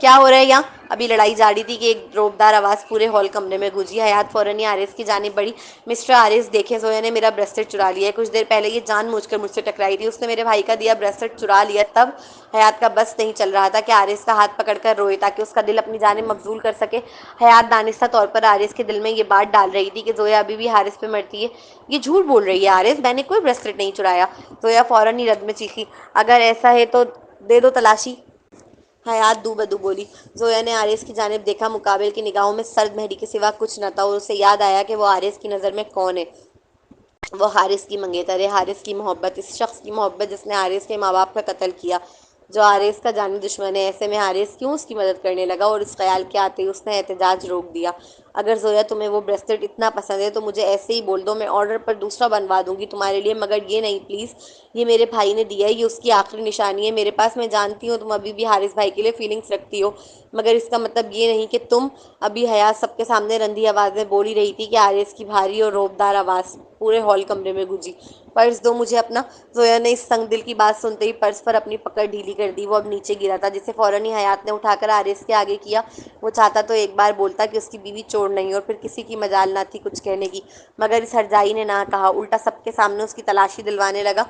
کیا ہو رہا ہے یہاں؟ ابھی لڑائی جاری تھی کہ ایک روبدار آواز پورے ہال کمرے میں گونجی۔ حیات فوراً ہی عارض کی جانب بڑھی۔ مسٹر عارض دیکھیں، زویا نے میرا بریسلیٹ چرا لیا ہے۔ کچھ دیر پہلے یہ جان بوجھ کر مجھ سے ٹکرائی تھی، اس نے میرے بھائی کا دیا بریسلیٹ چرا لیا۔ تب حیات کا بس نہیں چل رہا تھا کہ عارض کا ہاتھ پکڑ کر روئے تاکہ اس کا دل اپنی جانب مبذول کر سکے۔ حیات دانستہ طور پر عارض کے دل میں یہ بات ڈال رہی تھی کہ زویا ابھی بھی حارث پہ مرتی ہے۔ یہ جھوٹ بول رہی ہے عارض، میں نے کوئی بریسلیٹ نہیں چرایا۔ زویا فوراً ہی رد میں چیخی، اگر ایسا ہے تو دے دو تلاشی۔ حیات دو بدو بولی۔ زویا نے عارض کی جانب دیکھا، مقابل کی نگاہوں میں سرد مہری کے سوا کچھ نہ تھا، اور اسے یاد آیا کہ وہ عارض کی نظر میں کون ہے۔ وہ حارث کی منگیتر ہے، حارث کی محبت، اس شخص کی محبت جس نے حارث کے ماں باپ کا قتل کیا، جو حارث کا جانی دشمن ہے۔ ایسے میں حارث کیوں اس کی مدد کرنے لگا؟ اور اس خیال کے آتے ہی اس نے احتجاج روک دیا۔ اگر زویا تمہیں وہ بریسلیٹ اتنا پسند ہے تو مجھے ایسے ہی بول دو، میں آرڈر پر دوسرا بنوا دوں گی تمہارے لیے، مگر یہ نہیں پلیز۔ یہ میرے بھائی نے دیا ہے، یہ اس کی آخری نشانی ہے میرے پاس۔ میں جانتی ہوں تم ابھی بھی حارث بھائی کے لیے فیلنگز رکھتی ہو، مگر اس کا مطلب یہ نہیں کہ تم ابھی۔ حیات سب کے سامنے رندی آواز میں بول ہی رہی تھی کہ عارض کی بھاری اور روبدار آواز پورے ہال کمرے میں گونجی۔ پرس دو مجھے اپنا۔ زویا نے اس سنگ دل کی بات سنتے ہی پرس پر اپنی پکڑ ڈھیلی کر دی۔ وہ اب نیچے گرا تھا، جسے فوراً ہی حیات نے اٹھا کر عارض کے آگے کیا۔ وہ چاہتا تو ایک بار بولتا کہ اس کی بیوی چور نہیں، اور پھر کسی کی مجال نہ تھی کچھ کہنے کی، مگر اس ہرجائی نے نہ کہا، الٹا سب کے سامنے اس کی تلاشی دلوانے لگا۔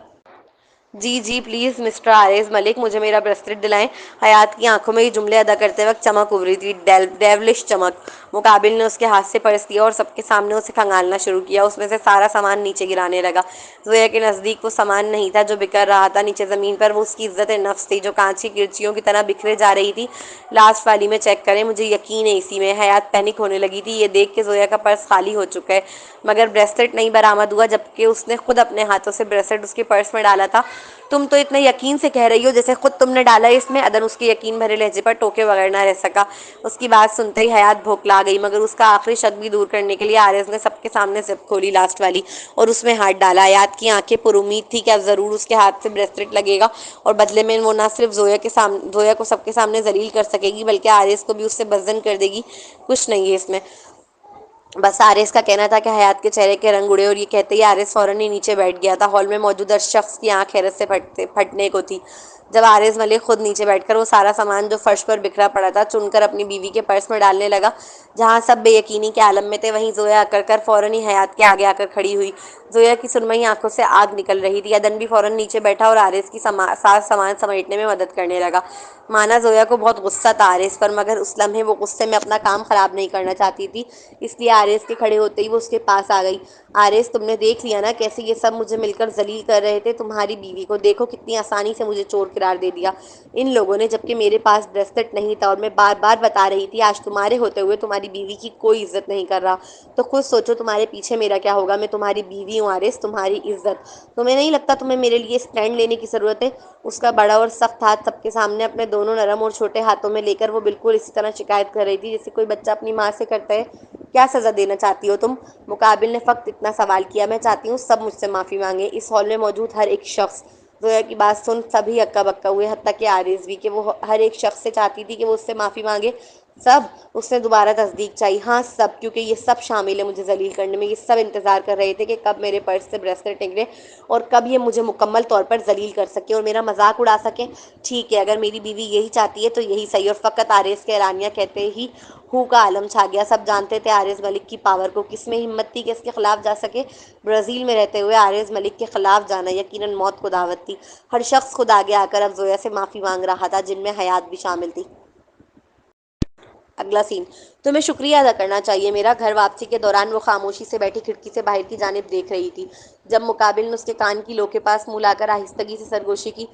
جی جی پلیز مسٹر عارض ملک، مجھے میرا بریسلیٹ دلائیں۔ حیات کی آنکھوں میں یہ جملے ادا کرتے وقت چمک ابھری تھی، ڈیولش چمک۔ مقابل نے اس کے ہاتھ سے پرس لیا اور سب کے سامنے اسے کھنگالنا شروع کیا، اس میں سے سارا سامان نیچے گرانے لگا۔ زویا کے نزدیک وہ سامان نہیں تھا جو بکھر رہا تھا نیچے زمین پر، وہ اس کی عزت نفس تھی جو کانچ کی کرچیوں کی طرح بکھرے جا رہی تھی۔ لاسٹ والی میں چیک کریں، مجھے یقین ہے اسی میں۔ حیات پینک ہونے لگی تھی یہ دیکھ کہ زویا کا پرس خالی ہو چکا ہے، مگر بریسلیٹ نہیں برآمد ہوا، جبکہ اس نے خود اپنے ہاتھوں سے بریسلیٹ اس کے پرس میں ڈالا تھا۔ تم تو اتنے یقین سے کہہ رہی ہو جیسے خود تم نے ڈالا ہے اس میں۔ عدن اس کے یقین بھرے لہجے پر ٹوکے بغیر نہ رہ سکا۔ اس کی بات سنتے ہی حیات بھوکلا گئی، مگر اس کا آخری شک بھی دور کرنے کے لیے عارض نے سب کے سامنے زپ کھولی لاسٹ والی اور اس میں ہاتھ ڈالا۔ حیات کی آنکھیں پر امید تھی کہ اب ضرور اس کے ہاتھ سے بریسلیٹ لگے گا، اور بدلے میں وہ نہ صرف زویا کو سب کے سامنے ذلیل کر سکے گی، بلکہ عارض کو بھی اس سے بزدل کر دے گی۔ کچھ نہیں ہے اس میں۔ بس عارض کا کہنا تھا کہ حیات کے چہرے کے رنگ اڑے، اور یہ کہتے ہی عارض فوراً ہی نیچے بیٹھ گیا تھا۔ ہال میں موجود ہر شخص کی آنکھ حیرت سے پھٹنے کو تھی جب عارض ملک خود نیچے بیٹھ کر وہ سارا سامان جو فرش پر بکھرا پڑا تھا چن کر اپنی بیوی کے پرس میں ڈالنے لگا۔ جہاں سب بے یقینی کے عالم میں تھے، وہیں زویا اکڑ کر فوراً ہی حیات کے آگے آ کر کھڑی ہوئی۔ زویا کی سرمئی آنکھوں سے آگ نکل رہی تھی۔ عدن بھی فوراً نیچے بیٹھا اور عارض کی ساز سامان سمیٹنے میں مدد کرنے لگا۔ مانا زویا کو بہت غصہ تھا عارض پر، مگر اس لمحے وہ غصے میں اپنا کام خراب نہیں کرنا چاہتی تھی، اس لیے عارض کے کھڑے ہوتے ہی وہ اس کے پاس آ گئی۔ عارض، تم نے دیکھ لیا نا کیسے یہ سب مجھے مل کر ذلیل کر رہے تھے؟ تمہاری بیوی کو دیکھو، کتنی آسانی سے مجھے چور قرار دے دیا ان لوگوں نے، جبکہ میرے پاس بریسلیٹ نہیں تھا، اور میں بار بار بتا رہی تھی آج تمہارے ہوتے ہوئے تمہاری بیوی کی کوئی عزت نہیں کر رہا۔ تو خود سوچو تمہارے پیچھے میرا کیا ہوگا؟ میں تمہاری بیوی ہوں عارض، تمہاری عزت۔ تمہیں نہیں لگتا تمہیں میرے لیے اسٹینڈ لینے کی ضرورت ہے؟ اس کا بڑا اور سخت ہاتھ سب کے سامنے اپنے دونوں نرم اور چھوٹے ہاتھوں میں لے کر وہ بالکل اسی طرح شکایت کر رہی تھی جیسے کوئی بچہ اپنی ماں سے کرتا ہے۔ کیا سزا دینا چاہتی ہو تم؟ مقابل نے فقط اتنا سوال کیا۔ میں چاہتی ہوں سب مجھ سے معافی مانگے، اس ہال میں موجود ہر ایک شخص۔ زویا کی بات سن سبھی ہکا بکا ہوئے، حتیٰ کہ عارض بھی، کہ وہ ہر ایک شخص سے چاہتی تھی کہ وہ اس سے معافی مانگے۔ سب؟ اس نے دوبارہ تصدیق چاہی۔ ہاں سب، کیونکہ یہ سب شامل ہے مجھے ذلیل کرنے میں۔ یہ سب انتظار کر رہے تھے کہ کب میرے پرس سے بریسلیٹ نکلے اور کب یہ مجھے مکمل طور پر ذلیل کر سکے اور میرا مذاق اڑا سکے۔ ٹھیک ہے، اگر میری بیوی یہی چاہتی ہے تو یہی صحیح۔ اور فقط عارض کے اعلانیہ کہتے ہی ہو کا عالم چھا گیا۔ سب جانتے تھے عارض ملک کی پاور کو، کس میں ہمت تھی کہ اس کے خلاف جا سکے؟ برازیل میں رہتے ہوئے عارض ملک کے خلاف جانا یقیناً موت کو دعوت تھی۔ ہر شخص خود آگے آ کر اب زویا سے معافی مانگ رہا تھا، جن میں حیات بھی شامل تھی۔ اگلا سین۔ تمہیں شکریہ ادا کرنا چاہیے میرا۔ گھر واپسی کے دوران وہ خاموشی سے بیٹھی کھڑکی سے باہر کی جانب دیکھ رہی تھی، جب مقابل نے اس کے کان کی لو کے پاس منہ لا کر آہستگی سے سرگوشی کی۔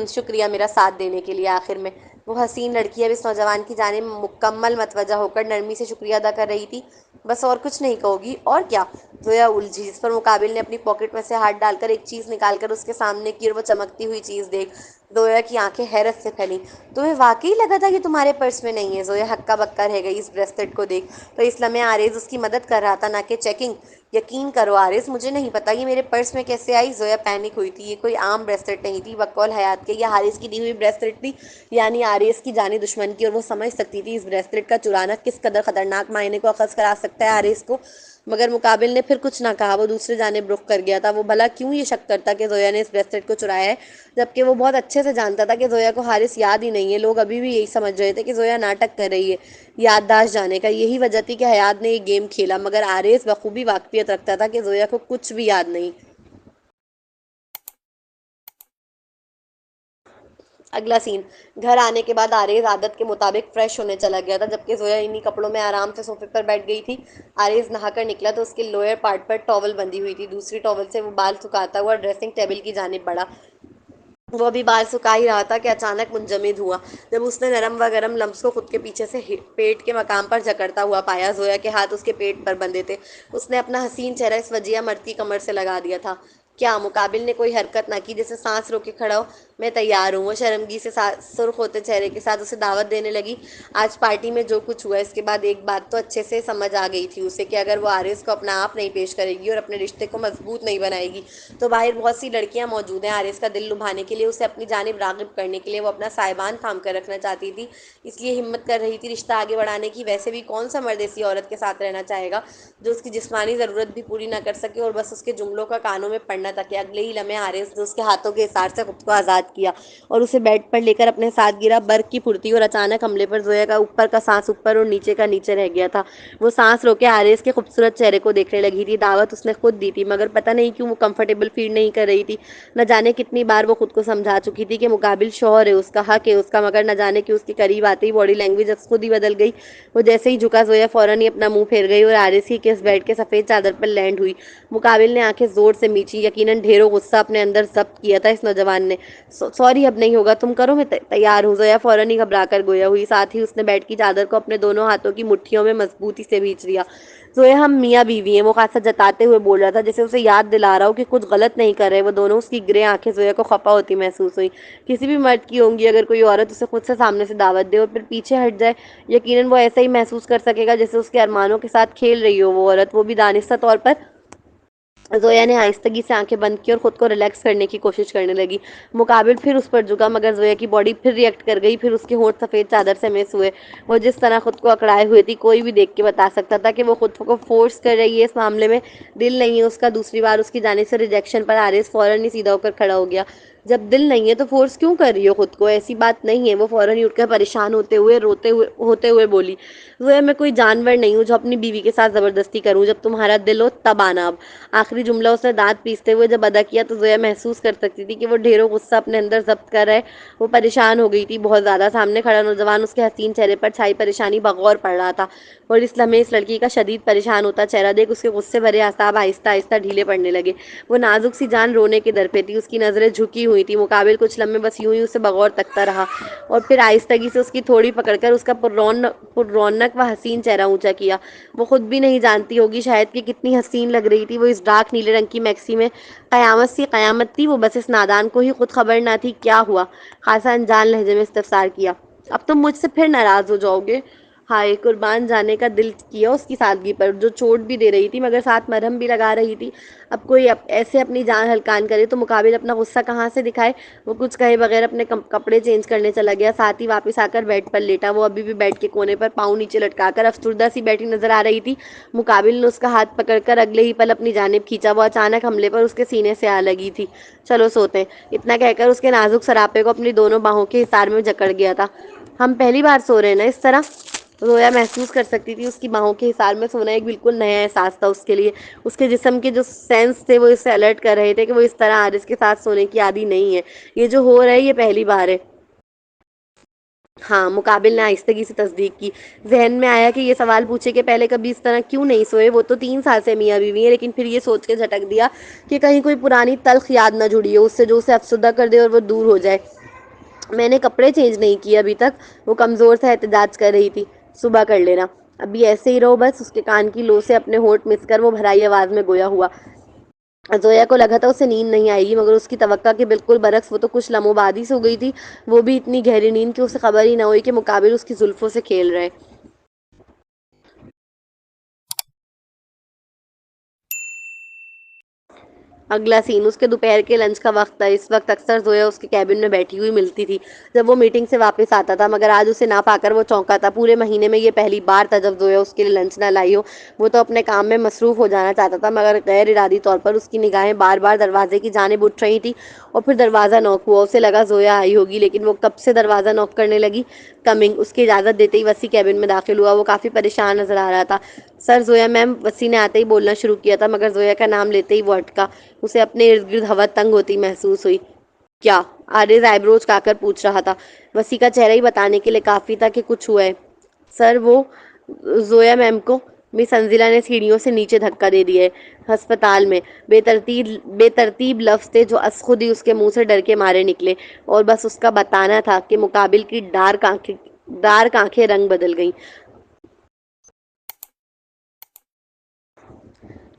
شکریہ میرا ساتھ دینے کے لیے۔ آخر میں وہ حسین لڑکی اب اس نوجوان کی جانب مکمل متوجہ ہو کر نرمی سے شکریہ ادا کر رہی تھی۔ بس اور کچھ نہیں کہو گی؟ اور کیا؟ زویا الجھی، جس پر مقابل نے اپنی پاکٹ میں سے ہاتھ ڈال کر ایک چیز نکال کر اس کے سامنے کی، اور وہ چمکتی ہوئی چیز دیکھ زویا کی آنکھیں حیرت سے پھیلیں۔ تمہیں واقعی لگا تھا کہ تمہارے پرس میں نہیں ہے؟ زویا ہکا بکا رہ گئی اس بریسلیٹ کو دیکھ، تو اس لمحے عارض اس کی مدد کر رہا تھا نہ کہ چیکنگ۔ یقین کرو عارض، مجھے نہیں پتا یہ میرے پرس میں کیسے آئی۔ زویا پینک ہوئی تھی۔ یہ کوئی عام بریسلیٹ نہیں تھی، بقول حیات کے یہ حارث کی دی ہوئی بریسلیٹ تھی، یعنی عارض کی جانی دشمن کی، اور وہ سمجھ سکتی تھی اس بریسلیٹ کا چرانا کس قدر خطرناک معائنے کو اخذ کرا سکتا ہے عارض کو۔ مگر مقابل نے پھر کچھ نہ کہا، وہ دوسری جانب رخ کر گیا تھا۔ وہ بھلا کیوں یہ شک کرتا کہ زویا نے اس بریسلیٹ کو چرایا ہے، جبکہ وہ بہت اچھے سے جانتا تھا کہ زویا کو حارث یاد ہی نہیں ہے۔ لوگ ابھی بھی یہی سمجھ رہے تھے کہ زویا ناٹک کر رہی ہے یادداشت جانے کا۔ یہی وجہ تھی کہ حیات نے یہ گیم کھیلا، مگر حارث بخوبی واقفیت رکھتا تھا کہ زویا کو کچھ بھی یاد نہیں۔ اگلا سین، گھر آنے کے بعد آریز عادت کے مطابق فریش ہونے چلا گیا تھا، جبکہ زویا انہی کپڑوں میں آرام سے صوفے پر بیٹھ گئی تھی۔ آریز نہا کر نکلا تو اس کے لوئر پارٹ پر ٹاول بندھی ہوئی تھی۔ دوسری ٹاول سے وہ بال سکھاتا ہوا ڈریسنگ ٹیبل کی جانب بڑھا۔ وہ ابھی بال سکھا ہی رہا تھا کہ اچانک منجمد ہوا، جب اس نے نرم و گرم لمس کو خود کے پیچھے سے پیٹ کے مقام پر جکڑتا ہوا پایا۔ زویا کے ہاتھ اس کے پیٹ پر بندھے تھے۔ اس نے اپنا حسین چہرہ اس وجیہ مرد کی کمر سے لگا دیا تھا۔ کیا مقابل نے کوئی حرکت نہ کی جیسے سانس روکے کھڑا ہو؟ میں تیار ہوں، وہ شرمگی سے سرخ ہوتے چہرے کے ساتھ اسے دعوت دینے لگی۔ آج پارٹی میں جو کچھ ہوا، اس کے بعد ایک بات تو اچھے سے سمجھ آ گئی تھی اسے کہ اگر وہ آرز کو اپنا آپ نہیں پیش کرے گی اور اپنے رشتے کو مضبوط نہیں بنائے گی تو باہر بہت سی لڑکیاں موجود ہیں آرز کا دل لبھانے کے لیے، اسے اپنی جانب راغب کرنے کے لیے۔ وہ اپنا سائبان تھام کر رکھنا چاہتی تھی، اس لیے ہمت کر رہی تھی رشتہ آگے بڑھانے کی۔ ویسے بھی کون سا مرد ایسی عورت کے ساتھ رہنا چاہے گا جو اس کی جسمانی ضرورت بھی پوری نہ کر سکے اور بس اس کے جملوں کا کانوں میں پڑنا تک ہے۔ اگلے ہی لمحے آرز نے اس کے ہاتھوں کے اثار سے خود کو آزاد کیا اور اسے بیڈ پر لے کر اپنے ساتھ گرا۔ برق کی پھرتی اور اچانک حملے پر زویا کا اوپر کا سانس اوپر اور نیچے کا نیچے رہ گیا تھا۔ وہ سانس روکے آرز کے خوبصورت چہرے کو دیکھنے لگی تھی۔ دعوت اس نے خود دی تھی، مگر پتہ نہیں کیوں وہ کمفرٹیبل فیل نہیں کر رہی تھی۔ نہ جانے کتنی بار وہ خود کو سمجھا چکی تھی کہ مقابل شوہر ہے، اس کا حق ہے اس کا، مگر نہ جانے کہ اس کے قریب آتے ہی باڈی لینگویج خود ہی بدل گئی۔ وہ جیسے ہی جھکا، زویا فوراً ہی اپنا منہ پھیر گئی اور آرز کی کس بیڈ کے سفید چادر پر لینڈ ہوئی۔ مقابل نے آنکھیں زور سے میچی، یقیناً ڈھیروں غصہ اپنے اندر ضبط کیا تھا اس نوجوان نے۔ سوری، اب نہیں ہوگا، تم کرو، میں تیار ہوں۔ زویا فوراً ہی گھبرا کر گویا ہوئی، ساتھ ہی اس نے بیڈ کی چادر کو اپنے دونوں ہاتھوں کی مٹھیوں میں مضبوطی سے بھینچ لیا۔ زویا، ہم میاں بیوی ہیں، وہ خاصا جتاتے ہوئے بول رہا تھا، جیسے اسے یاد دلا رہا ہو کہ کچھ غلط نہیں کر رہے وہ دونوں۔ اس کی گرے آنکھیں زویا کو خفا ہوتی محسوس ہوئی۔ کسی بھی مرد کی ہوں گی اگر کوئی عورت اسے خود سے سامنے سے دعوت دے اور پھر پیچھے ہٹ جائے، یقیناً وہ ایسا ہی محسوس کر سکے گا جیسے اس کے ارمانوں کے ساتھ کھیل رہی ہو وہ عورت، وہ بھی دانستہ طور پر۔ زویا نے آہستگی سے آنکھیں بند کی اور خود کو ریلیکس کرنے کی کوشش کرنے لگی۔ مقابل پھر اس پر جھکا، مگر زویا کی باڈی پھر ریئیکٹ کر گئی۔ پھر اس کے ہونٹ سفید چادر سے مس ہوئے۔ وہ جس طرح خود کو اکڑائے ہوئے تھی، کوئی بھی دیکھ کے بتا سکتا تھا کہ وہ خود کو فورس کر رہی ہے۔ اس معاملے میں دل نہیں ہے اس کا۔ دوسری بار اس کی جانب سے ریجیکشن پر آرز فوراً ہی سیدھا ہو کر کھڑا ہو گیا۔ جب دل نہیں ہے تو فورس کیوں کر رہی ہو خود کو؟ ایسی بات نہیں ہے۔ وہ فوراً ہی اٹھ کر پریشان ہوتے ہوئے بولی، زویا، میں کوئی جانور نہیں ہوں جو اپنی بیوی کے ساتھ زبردستی کروں۔ جب تمہارا دل ہو تب آنا۔ اب آخری جملہ اس نے دانت پیستے ہوئے جب ادا کیا تو زویا محسوس کر سکتی تھی کہ وہ ڈھیروں غصہ اپنے اندر ضبط کر رہا ہے۔ وہ پریشان ہو گئی تھی بہت زیادہ۔ سامنے کھڑا نوجوان اس کے حسین چہرے پر چھائی پریشانی بغور پڑ رہا تھا، اور اس لمحے اس لڑکی کا شدید پریشان ہوتا چہرہ دیکھ اس کے غصے بھرے اعصاب آہستہ آہستہ ڈھیلے پڑنے لگے۔ وہ نازک سی جان رونے کے در پہ تھی، اس کی نظریں جھکی ہوئی تھی۔ مقابل کچھ لمحے بس یوں ہی اسے بغور تکتا رہا اور پھر آہستگی سے اس کی تھوڑی پکڑ کر اس کا پر رونق و حسین چہرہ اونچا کیا۔ وہ خود بھی نہیں جانتی ہوگی شاید کہ کتنی حسین لگ رہی تھی۔ وہ اس ڈارک نیلے رنگ کی میکسی میں قیامت سی قیامت تھی۔ وہ بس اس نادان کو ہی خود خبر نہ تھی کیا ہوا۔ خاصا انجان لہجے میں استفسار کیا، اب تم مجھ سے پھر ناراض ہو جاؤ گے؟ ہائے، قربان جانے کا دل کیا اس کی سادگی پر، جو چوٹ بھی دے رہی تھی مگر ساتھ مرہم بھی لگا رہی تھی۔ اب کوئی ایسے اپنی جان ہلکان کرے تو مقابل اپنا غصہ کہاں سے دکھائے؟ وہ کچھ کہے بغیر اپنے کپڑے چینج کرنے چلا گیا، ساتھ ہی واپس آ کر بیڈ پر لیٹا۔ وہ ابھی بھی بیڈ کے کونے پر پاؤں نیچے لٹکا کر افسردہ سی بیٹھی نظر آ رہی تھی۔ مقابل نے اس کا ہاتھ پکڑ کر اگلے ہی پل اپنی جانب کھینچا۔ وہ اچانک حملے پر اس کے سینے سے آ لگی تھی۔ چلو سوتے ہیں، اتنا کہہ کر اس کے نازک سراپے کو اپنی دونوں باہوں کے حصار میں جکڑ گیا تھا۔ ہم پہلی بار سو رہے ہیں نا اس طرح؟ زویا محسوس کر سکتی تھی اس کی باہوں کے حصار میں سونا ایک بالکل نیا احساس تھا اس کے لیے۔ اس کے جسم کے جو سینس تھے وہ اسے الرٹ کر رہے تھے کہ وہ اس طرح آرز کے ساتھ سونے کی عادی نہیں ہے۔ یہ جو ہو رہا ہے یہ پہلی بار ہے۔ ہاں، مقابل نے آہستگی سے تصدیق کی۔ ذہن میں آیا کہ یہ سوال پوچھے کہ پہلے کبھی اس طرح کیوں نہیں سوئے؟ وہ تو 3 سال سے میاں بیوی ہیں، لیکن پھر یہ سوچ کے جھٹک دیا کہ کہیں کوئی پرانی تلخ یاد نہ جڑی ہو اس سے جو اسے افسردہ کر دے اور وہ دور ہو جائے۔ میں نے کپڑے چینج نہیں کیے ابھی تک، وہ کمزور سا احتجاج کر رہی تھی۔ صبح کر لینا، ابھی ایسے ہی رہو بس۔ اس کے کان کی لو سے اپنے ہونٹ مس کر وہ بھرائی آواز میں گویا ہوا۔ زویا کو لگا تھا اسے نیند نہیں آئے گی، مگر اس کی توقع کے بالکل برعکس وہ تو کچھ لمحوں بعد ہی سو گئی تھی، وہ بھی اتنی گہری نیند کہ اسے خبر ہی نہ ہوئی کہ مقابل اس کی زلفوں سے کھیل رہے۔ اگلا سین اس کے دوپہر کے لنچ کا وقت تھا۔ اس وقت اکثر زویا اس کے کیبن میں بیٹھی ہوئی ملتی تھی جب وہ میٹنگ سے واپس آتا تھا، مگر آج اسے نہ پا کر وہ چونکا تھا۔ پورے مہینے میں یہ پہلی بار تھا جب زویا اس کے لیے لنچ نہ لائی ہو۔ وہ تو اپنے کام میں مصروف ہو جانا چاہتا تھا، مگر غیر ارادی طور پر اس کی نگاہیں بار بار دروازے کی جانب اٹھ رہی تھی اور پھر دروازہ نوک ہوا۔ اسے لگا زویا آئی ہوگی، لیکن وہ کب سے دروازہ نوک کرنے لگی۔ کمنگ، اس کی اجازت دیتے ہی وسیع کیبن میں داخل ہوا۔ وہ کافی پریشان نظر آ رہا تھا۔ سر زویا میم، وسیع نے آتے ہی بولنا شروع کیا تھا، مگر زویا کا نام لیتے ہی وہ اٹکا۔ اسے اپنے ارد گرد ہوا تنگ ہوتی محسوس ہوئی۔ کیا؟ عارض آئیبروز اٹھا کر پوچھ رہا تھا۔ وسیع کا چہرہ ہی بتانے کے لیے کافی تھا کہ کچھ ہوا ہے۔ سر وہ زویا میم کو مس انزلہ نے سیڑھیوں سے نیچے دھکا دے دیا ہے ہسپتال میں۔ بے ترتیب لفظ تھے جو از خود ہی اس کے منہ سے ڈر کے مارے نکلے، اور بس اس کا بتانا تھا کہ مقابل کی ڈارک آنکھیں رنگ بدل گئیں۔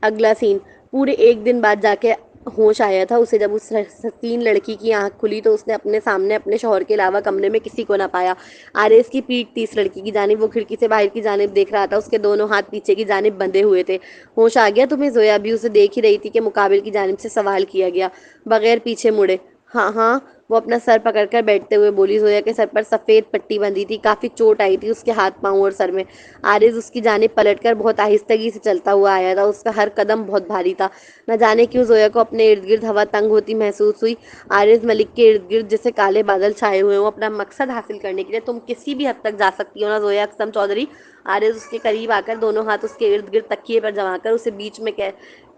اگلا سین پورے ایک دن بعد جا کے ہوش آیا تھا اسے۔ جب اس حسین لڑکی کی آنکھ کھلی تو اس نے اپنے سامنے اپنے شوہر کے علاوہ کمرے میں کسی کو نہ پایا۔ آرز کی پیٹھ تھی اس لڑکی کی جانب، وہ کھڑکی سے باہر کی جانب دیکھ رہا تھا۔ اس کے دونوں ہاتھ پیچھے کی جانب بندھے ہوئے تھے۔ ہوش آ گیا تمہیں؟ زویا بھی اسے دیکھ ہی رہی تھی کہ مقابل کی جانب سے سوال کیا گیا، بغیر پیچھے مڑے۔ ہاں ہاں، وہ اپنا سر پکڑ کر بیٹھتے ہوئے بولی۔ زویا کے سر پر سفید پٹی بندھی تھی، کافی چوٹ آئی تھی اس کے ہاتھ پاؤں اور سر میں۔ آرز اس کی جانب پلٹ کر بہت آہستگی سے چلتا ہوا آیا تھا، اس کا ہر قدم بہت بھاری تھا۔ نہ جانے کیوں زویا کو اپنے ارد گرد ہوا تنگ ہوتی محسوس ہوئی۔ آرز ملک کے ارد گرد جیسے کالے بادل چھائے ہوئے ہوں۔ اپنا مقصد حاصل کرنے کے لیے تم کسی بھی حد تک جا سکتی ہو نا زویا اقسم چودھری؟ آرز اس کے قریب آ کر دونوں ہاتھ اس کے ارد گرد تکیے پر جما کر اسے بیچ میں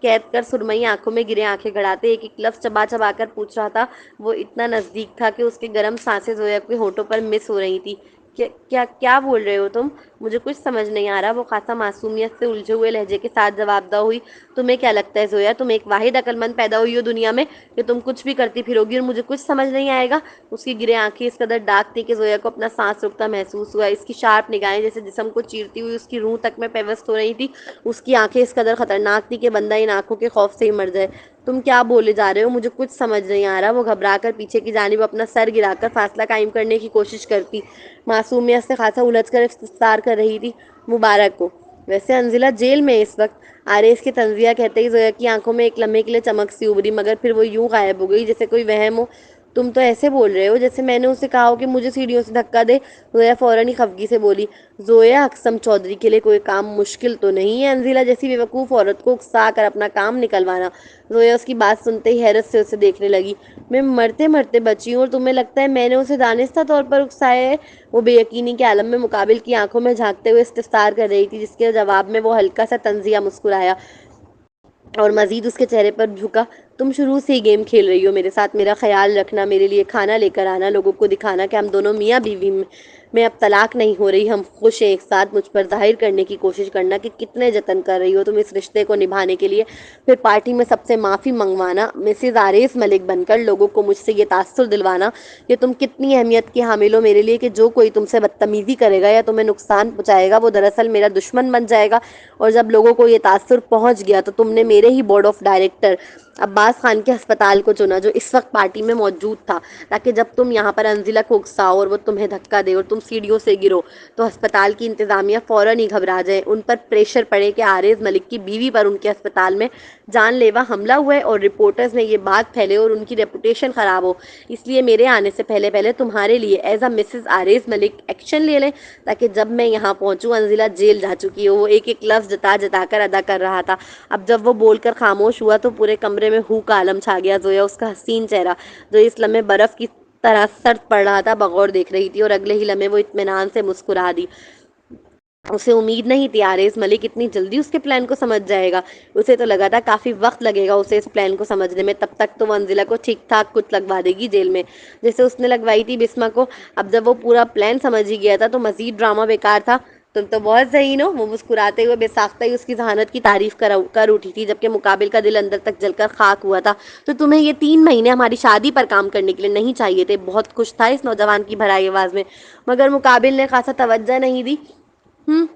قید کر سرمئی آنکھوں میں گرے آنکھیں گڑاتے ایک ایک لفظ چبا چبا کر پوچھ رہا تھا۔ وہ اتنا نزدیک تھا کہ اس کے گرم سانسیں زویا کے ہونٹوں پر مس ہو رہی تھی۔ کیا بول رہے ہو تم؟ مجھے کچھ سمجھ نہیں آ رہا، وہ خاصا معصومیت سے الجھے ہوئے لہجے کے ساتھ جواب دہ ہوئی۔ تمہیں کیا لگتا ہے زویا، تم ایک واحد عقل مند پیدا ہوئی ہو دنیا میں کہ تم کچھ بھی کرتی پھرو گی اور مجھے کچھ سمجھ نہیں آئے گا؟ اس کی گرے آنکھیں اس قدر ڈارک تھی کہ زویا کو اپنا سانس رکتا محسوس ہوا۔ اس کی شارپ نگاہیں جیسے جسم کو چیرتی ہوئی اس کی روح تک میں پیوست ہو رہی تھی۔ اس کی آنکھیں اس قدر خطرناک تھی کہ بندہ ان آنکھوں کے خوف سے ہی مر جائے۔ تم کیا بولے جا رہے ہو؟ مجھے کچھ سمجھ نہیں آ رہا۔ وہ گھبرا کر پیچھے کی جانب اپنا سر گرا کر فاصلہ قائم کرنے کی کوشش کرتی، معصومیت سے خاصا الجھ کر استفسار کر رہی تھی۔ مبارک ہو۔ ویسے انزلہ جیل میں اس وقت؟ آرز کی تنزیہ کہتے ہی زویا کی آنکھوں میں ایک لمحے کے لیے چمک سی ابھری، مگر پھر وہ یوں غائب ہو گئی جیسے کوئی وہم ہو۔ تم تو ایسے بول رہے ہو جیسے میں نے اسے کہا ہو کہ مجھے سیڑھیوں سے دھکا دے۔ زویا فوراً ہی خفگی سے بولی۔ زویا اقسم چودھری کے لیے کوئی کام مشکل تو نہیں ہے انزلہ جیسی بے وقوف عورت کو اکسا کر اپنا کام نکلوانا۔ زویا اس کی بات سنتے ہی حیرت سے اسے دیکھنے لگی۔ میں مرتے مرتے بچی ہوں اور تمہیں لگتا ہے میں نے اسے دانستہ طور پر اکسایا ہے؟ وہ بے یقینی کے عالم میں مقابل کی آنکھوں میں جھانکتے ہوئے استفسار کر رہی تھی، جس کے جواب میں وہ ہلکا سا طنزیہ مسکرایا اور مزید اس کے چہرے پر جھکا۔ تم شروع سے ہی گیم کھیل رہی ہو میرے ساتھ، میرا خیال رکھنا، میرے لیے کھانا لے کر آنا، لوگوں کو دکھانا کہ ہم دونوں میاں بیوی میں اب طلاق نہیں ہو رہی، ہم خوش ہیں ایک ساتھ، مجھ پر ظاہر کرنے کی کوشش کرنا کہ کتنے جتن کر رہی ہو تم اس رشتے کو نبھانے کے لیے، پھر پارٹی میں سب سے معافی منگوانا، مسز آرز ملک بن کر لوگوں کو مجھ سے یہ تاثر دلوانا کہ تم کتنی اہمیت کی حامل ہو میرے لیے، کہ جو کوئی تم سے بدتمیزی کرے گا یا تمہیں نقصان پہنچائے گا وہ دراصل میرا دشمن بن جائے گا، اور جب لوگوں کو یہ تاثر پہنچ گیا تو تم نے میرے ہی بورڈ آف ڈائریکٹر عباس خان کے ہسپتال کو چنا جو اس وقت پارٹی میں موجود تھا، تاکہ جب تم یہاں پر انزلہ کو اکساؤ اور وہ تمہیں دھکا دے اور تم سیڑھیوں سے گرو تو ہسپتال کی انتظامیہ فوراً ہی گھبرا جائے، ان پر پریشر پڑے کہ آرز ملک کی بیوی پر ان کے ہسپتال میں جان لیوا حملہ ہوا ہے اور رپورٹرز میں یہ بات پھیلے اور ان کی ریپوٹیشن خراب ہو۔ اس لیے میرے آنے سے پہلے تمہارے لیے ایز اے مسز آرز ملک ایکشن لے لیں، تاکہ جب میں یہاں پہنچوں انزلہ جیل جا چکی ہو۔ وہ ایک ایک لفظ جتا جتا کر ادا کر رہا تھا۔ اب جب وہ بول کر خاموش ہوا تو پورے کمرے میں ہو کا عالم چھا گیا۔ زویا اس کا حسین چہرہ جو اس لمحے برف کی طرح سرد پڑ رہا تھا بغور دیکھ رہی تھی، اور اگلے ہی لمحے وہ اطمینان سے مسکرا دی۔ اسے امید نہیں تھی آرز ملک اتنی جلدی اس کے پلان کو سمجھ جائے گا۔ اسے تو لگا تھا کافی وقت لگے گا اسے اس پلان کو سمجھنے میں، تب تک تو وہ انزلہ کو ٹھیک ٹھاک کچھ لگوا دے گی جیل میں، جیسے اس نے لگوائی تھی بسمہ کو۔ اب جب وہ پورا پلان سمجھ ہی گیا تھا تو مزید ڈرامہ بیکار تھا۔ تم تو بہت ذہین ہو، وہ مسکراتے ہوئے بے ساختہ ہی اس کی ذہانت کی تعریف کر اٹھی تھی، جبکہ مقابل کا دل اندر تک جل کر خاک ہوا تھا۔ تو تمہیں یہ 3 مہینے ہماری شادی پر کام کرنے کے لیے نہیں چاہیے تھے؟ بہت خوش تھا اس نوجوان کی بھرائی آواز میں، مگر مقابل نے خاصا توجہ نہیں دی۔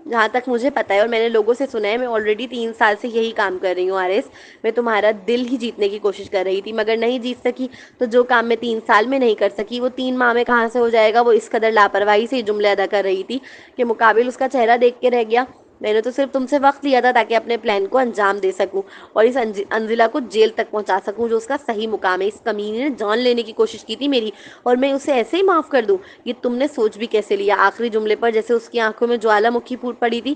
جہاں تک مجھے پتا ہے اور میں نے لوگوں سے سنا ہے، میں آلریڈی 3 سال سے یہی کام کر رہی ہوں آرز۔ میں تمہارا دل ہی جیتنے کی کوشش کر رہی تھی، مگر نہیں جیت سکی، تو جو کام میں 3 سال میں نہیں کر سکی وہ 3 ماہ میں کہاں سے ہو جائے گا؟ وہ اس قدر لاپرواہی سے جملے ادا کر رہی تھی کہ مقابل اس کا چہرہ دیکھ کے رہ گیا۔ میں نے تو صرف تم سے وقت لیا تھا تاکہ اپنے پلان کو انجام دے سکوں اور اس انزلہ کو جیل تک پہنچا سکوں جو اس کا صحیح مقام ہے۔ اس کمینے نے جان لینے کی کوشش کی تھی میری، اور میں اسے ایسے ہی معاف کر دوں؟ یہ تم نے سوچ بھی کیسے لیا؟ آخری جملے پر جیسے اس کی آنکھوں میں جوالا مکھی پھوٹ پڑی تھی،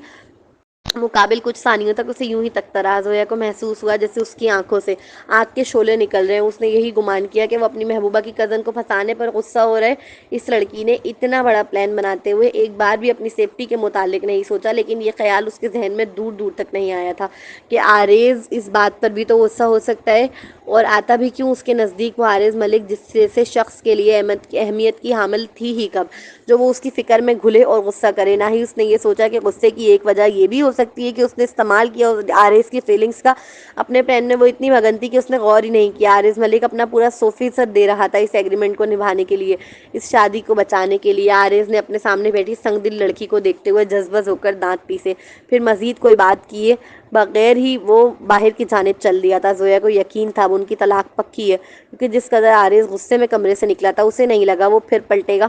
مقابل کچھ ثانیوں تک اسے یوں ہی تکتا رہا۔ زویا کو محسوس ہوا جیسے اس کی آنکھوں سے آگ کے شعلے نکل رہے ہیں۔ اس نے یہی گمان کیا کہ وہ اپنی محبوبہ کی کزن کو پھنسانے پر غصہ ہو رہا ہے۔ اس لڑکی نے اتنا بڑا پلان بناتے ہوئے ایک بار بھی اپنی سیفٹی کے متعلق نہیں سوچا، لیکن یہ خیال اس کے ذہن میں دور دور تک نہیں آیا تھا کہ عارض اس بات پر بھی تو غصہ ہو سکتا ہے، اور آتا بھی کیوں اس کے نزدیک وہ عارض ملک جس جیسے شخص کے لیے اہمیت کی حامل تھی ہی کب، جو وہ اس کی فکر میں گھلے اور غصہ کرے۔ نہ ہی اس نے یہ سوچا کہ غصے کی ایک وجہ یہ بھی ہو سکتی ہے کہ اس نے استعمال کیا عارض کی فیلنگز کا۔ اپنے پلان میں وہ اتنی مگن تھی کہ اس نے غور ہی نہیں کیا۔ عارض ملک اپنا پورا 100% دے رہا تھا اس ایگریمنٹ کو نبھانے کے لیے، اس شادی کو بچانے کے لیے۔ عارض نے اپنے سامنے بیٹھی سنگ دل لڑکی کو دیکھتے ہوئے جذبہ ہو کر دانت پیسے، پھر مزید کوئی بات کیے بغیر ہی وہ باہر کی جانب چل دیا تھا۔ زویا کو یقین تھا اب ان کی طلاق پکی ہے، کیونکہ جس قدر عارض غصے میں کمرے سے نکلا تھا اسے نہیں لگا وہ پھر پلٹے گا۔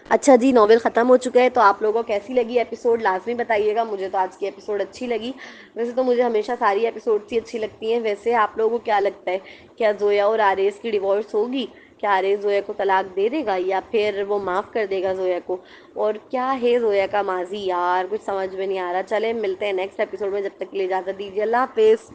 اچھا جی، ناول ختم ہو چکا ہے، تو آپ لوگوں کو کیسی لگی ایپیسوڈ لازمی بتائیے گا۔ مجھے تو آج کی ایپیسوڈ اچھی لگی، ویسے تو مجھے ہمیشہ ساری ایپیسوڈس ہی اچھی لگتی ہیں۔ ویسے آپ لوگوں کو کیا لگتا ہے، کیا زویا اور عارض کی ڈیورس ہوگی؟ کیا عارض زویا کو طلاق دے دے گا یا پھر وہ معاف کر دے گا زویا کو؟ اور کیا ہے زویا کا ماضی؟ یار کچھ سمجھ میں نہیں آ رہا۔ چلیں ملتے ہیں نیکسٹ ایپیسوڈ میں، جب تک کے لیے اجازت دیجیے، اللہ حافظ۔